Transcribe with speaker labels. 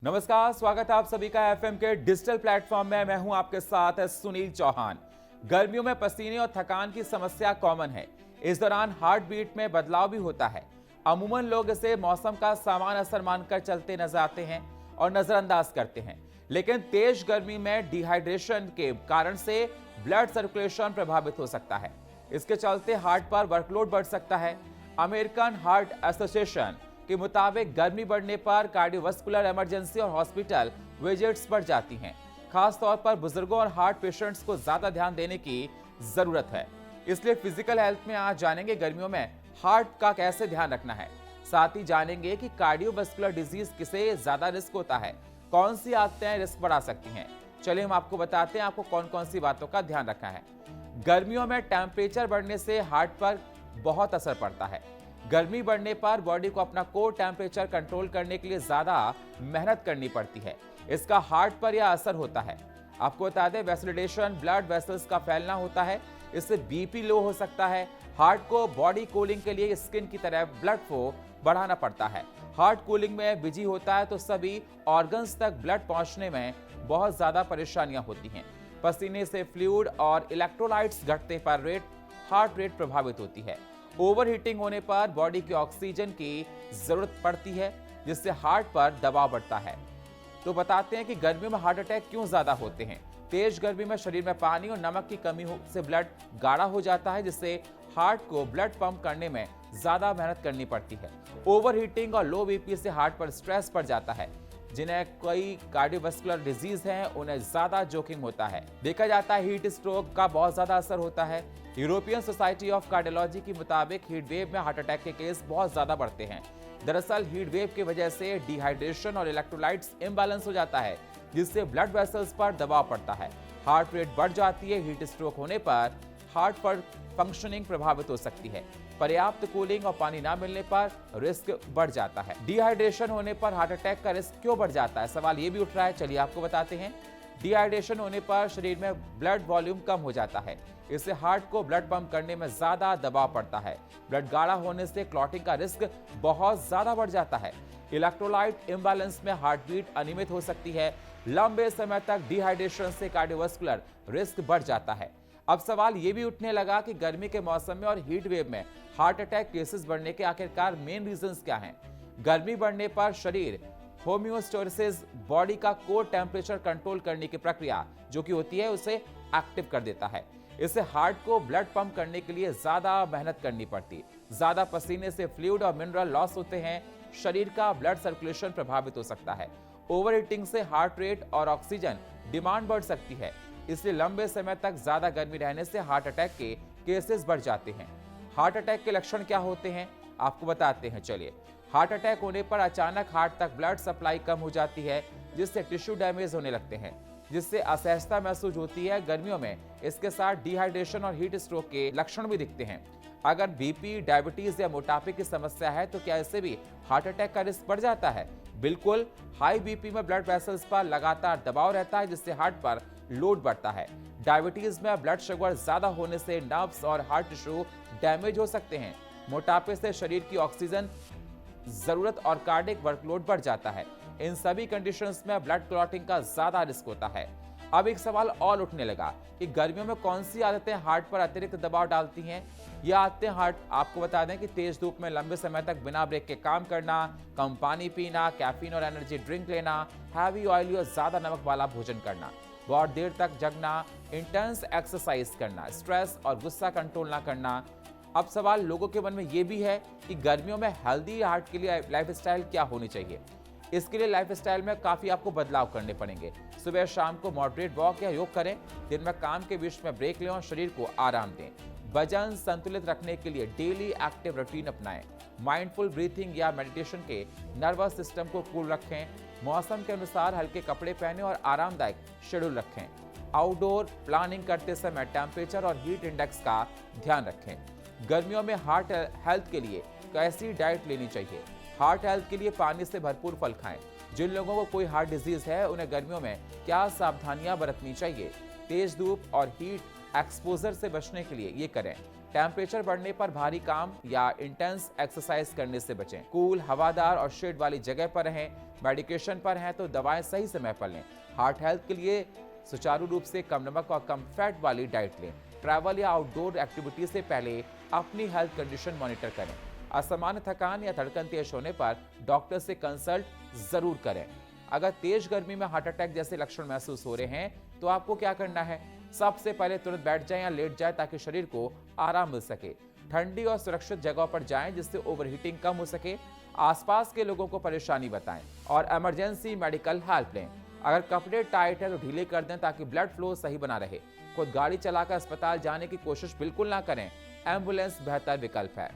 Speaker 1: नमस्कार, स्वागत है आप सभी का एफएम के डिजिटल प्लेटफॉर्म में। मैं हूं आपके साथ सुनील चौहान। गर्मियों में पसीने और थकान की समस्या कॉमन है। इस दौरान हार्ट बीट में बदलाव भी होता है। अमूमन लोग इसे मौसम का सामान्य असर मानकर चलते नजर आते हैं और नजरअंदाज करते हैं, लेकिन तेज गर्मी में डिहाइड्रेशन के कारण से ब्लड सर्कुलेशन प्रभावित हो सकता है। इसके चलते हार्ट पर वर्कलोड बढ़ सकता है। अमेरिकन हार्ट एसोसिएशन के मुताबिक गर्मी बढ़ने पर कार्डियोवास्कुलर इमरजेंसी और हॉस्पिटल विजिट्स बढ़ जाती हैं। खास तौर पर बुजुर्गों और हार्ट पेशेंट्स को ज्यादा ध्यान देने की जरूरत है। इसलिए फिजिकल हेल्थ में आज जानेंगे गर्मियों में हार्ट का कैसे ध्यान रखना है। साथ ही जानेंगे कि कार्डियोवास्कुलर डिजीज किसे ज्यादा रिस्क होता है, कौन सी आदतें रिस्क बढ़ा सकती हैं। चलिए हम आपको बताते हैं आपको कौन कौन सी बातों का ध्यान रखना है। गर्मियों में टेम्परेचर बढ़ने से हार्ट पर बहुत असर पड़ता है। गर्मी बढ़ने पर बॉडी को अपना कोर टेम्परेचर कंट्रोल करने के लिए ज्यादा मेहनत करनी पड़ती है। इसका हार्ट पर यह असर होता है। आपको बता दें, वैसोडिलेशन ब्लड वेसल्स का फैलना होता है। इससे बीपी लो हो सकता है। हार्ट को बॉडी कूलिंग के लिए स्किन की तरह ब्लड फ्लो बढ़ाना पड़ता है। हार्ट कूलिंग में बिजी होता है तो सभी ऑर्गन्स तक ब्लड पहुंचने में बहुत ज्यादा परेशानियां होती हैं। पसीने से फ्लूइड और इलेक्ट्रोलाइट्स घटने पर हार्ट रेट प्रभावित होती है। ओवर हीटिंग होने पर बॉडी की ऑक्सीजन की जरूरत पड़ती है, जिससे हार्ट पर दबाव बढ़ता है। तो बताते हैं कि गर्मियों में हार्ट अटैक क्यों ज्यादा होते हैं। तेज गर्मी में शरीर में पानी और नमक की कमी से ब्लड गाढ़ा हो जाता है, जिससे हार्ट को ब्लड पंप करने में ज्यादा मेहनत करनी पड़ती है। ओवर हीटिंग और लो बीपी से हार्ट पर स्ट्रेस पड़ जाता है। जिन्हें कई कार्डियोवास्कुलर डिजीज हैं, उन्हें ज्यादा जोखिम होता है। देखा जाता है हीट स्ट्रोक का बहुत ज्यादा असर होता है। यूरोपियन सोसाइटी ऑफ कार्डियोलॉजी के मुताबिक हीट वेव में हार्ट अटैक के केस बहुत ज्यादा बढ़ते हैं। दरअसल हीट वेव की वजह से डिहाइड्रेशन और इलेक्ट्रोलाइट्स इम्बैलेंस हो जाता है, जिससे ब्लड वेसल्स पर दबाव पड़ता है। हार्ट रेट बढ़ जाती है। हीट स्ट्रोक होने पर हार्ट पर फंक्शनिंग प्रभावित हो सकती है। पर्याप्त कूलिंग और पानी ना मिलने पर रिस्क बढ़ जाता है। डिहाइड्रेशन होने पर हार्ट अटैक का रिस्क क्यों बढ़ जाता है, सवाल ये भी उठ रहा है। चलिए आपको बताते हैं। डिहाइड्रेशन होने पर शरीर में ब्लड वॉल्यूम कम हो जाता है। इससे हार्ट को ब्लड पंप करने में ज्यादा दबाव पड़ता है। ब्लड गाढ़ा होने से क्लॉटिंग का रिस्क बहुत ज्यादा बढ़ जाता है। इलेक्ट्रोलाइट इम्बैलेंस में हार्ट बीट अनियमित हो सकती है। लंबे समय तक डिहाइड्रेशन से कार्डियोवास्कुलर रिस्क बढ़ जाता है। अब सवाल ये भी उठने लगा कि गर्मी के मौसम में और हीट वेव में हार्ट अटैक केसेस बढ़ने के आखिरकार मेन रीजंस क्या हैं। गर्मी बढ़ने पर शरीर होम्योस्टेसिस, बॉडी का कोर टेम्परेचर कंट्रोल करने की प्रक्रिया जो कि होती है, उसे एक्टिव कर देता है। इससे हार्ट को ब्लड पंप करने के लिए ज्यादा मेहनत करनी पड़ती। ज्यादा पसीने से फ्लूइड और मिनरल लॉस होते हैं। शरीर का ब्लड सर्कुलेशन प्रभावित हो सकता है। ओवर हीटिंग से हार्ट रेट और ऑक्सीजन डिमांड बढ़ सकती है। इसलिए लंबे समय तक ज्यादा गर्मी रहने से हार्ट अटैक के केसेस बढ़ जाते हैं। हार्ट अटैक के लक्षण क्या होते हैं, आपको बताते हैं। चलिए, हार्ट अटैक होने पर अचानक हार्ट तक ब्लड सप्लाई कम हो जाती है, जिससे टिश्यू डैमेज होने लगते हैं, जिससे असहजता महसूस होती है। गर्मियों में इसके साथ डिहाइड्रेशन और हीट स्ट्रोक के लक्षण भी दिखते हैं। अगर बीपी, डायबिटीज या मोटापे की समस्या है तो क्या इससे भी हार्ट अटैक का रिस्क बढ़ जाता है? बिल्कुल। हाई बीपी में ब्लड वेसल्स पर लगातार दबाव रहता है, जिससे हार्ट पर लोड बढ़ता है। डायबिटीज में ब्लड शुगर ज्यादा होने से नर्व्स और हार्ट टिश्यू डैमेज हो सकते हैं। मोटापे से शरीर की ऑक्सीजन जरूरत और कार्डिक वर्कलोड बढ़ जाता है। इन सभी कंडीशंस में ब्लड क्लॉटिंग का ज्यादा रिस्क होता है। अब एक सवाल और उठने लगा कि गर्मियों में कौन सी आदतें हार्ट पर अतिरिक्त दबाव डालती हैं। ये आदतें हार्ट, आपको बता दें कि तेज धूप में लंबे समय तक बिना ब्रेक के काम करना, कम पानी पीना, कैफीन और एनर्जी ड्रिंक लेना, हैवी ऑयली और ज्यादा नमक वाला भोजन करना, बहुत देर तक जगना, इंटेंस एक्सरसाइज करना, स्ट्रेस और गुस्सा कंट्रोल ना करना। अब सवाल लोगों के मन में ये भी है कि गर्मियों में हेल्दी हार्ट के लिए लाइफस्टाइल क्या होनी चाहिए। इसके लिए लाइफस्टाइल में काफी आपको बदलाव करने पड़ेंगे। सुबह शाम को मॉडरेट वॉक या योग करें। दिन में काम के बीच में ब्रेक लें और शरीर को आराम दें। वजन संतुलित रखने के लिए डेली एक्टिव रूटीन अपनाएं। माइंडफुल ब्रीथिंग या मेडिटेशन के नर्वस सिस्टम को कूल रखें। मौसम के अनुसार हल्के कपड़े पहने और आरामदायक शेड्यूल रखें। आउटडोर प्लानिंग करते समय टेम्परेचर और हीट इंडेक्स का ध्यान रखें। गर्मियों में हार्ट हेल्थ के लिए कैसी डाइट लेनी चाहिए। हार्ट हेल्थ के लिए पानी से भरपूर फल खाएं। जिन लोगों को कोई हार्ट डिजीज है, उन्हें गर्मियों में क्या सावधानियां बरतनी चाहिए। तेज धूप और हीट एक्सपोजर से बचने के लिए ये करें। टेम्परेचर बढ़ने पर भारी काम या इंटेंस एक्सरसाइज करने से बचें। कूल, हवादार और शेड वाली जगह पर रहें। मेडिकेशन पर हैं तो दवाएं सही समय पर लें। हार्ट हेल्थ के लिए सुचारू रूप से कम नमक और कम फैट वाली डाइट लें। ट्रैवल या आउटडोर एक्टिविटी से पहले अपनी हेल्थ कंडीशन मॉनिटर करें। असामान्य थकान या धड़कन तेज होने पर डॉक्टर से कंसल्ट जरूर करें। अगर तेज गर्मी में हार्ट अटैक जैसे लक्षण महसूस हो रहे हैं तो आपको क्या करना है? सबसे पहले तुरंत बैठ जाएं या लेट जाएं ताकि शरीर को आराम मिल सके। ठंडी और सुरक्षित जगह पर जाएं जिससे ओवरहीटिंग कम हो सके। आसपास के लोगों को परेशानी बताएं और इमरजेंसी मेडिकल हेल्प लें। अगर कपड़े टाइट है तो ढीले कर दें ताकि ब्लड फ्लो सही बना रहे। खुद गाड़ी चलाकर अस्पताल जाने की कोशिश बिल्कुल ना करें। एम्बुलेंस बेहतर विकल्प है।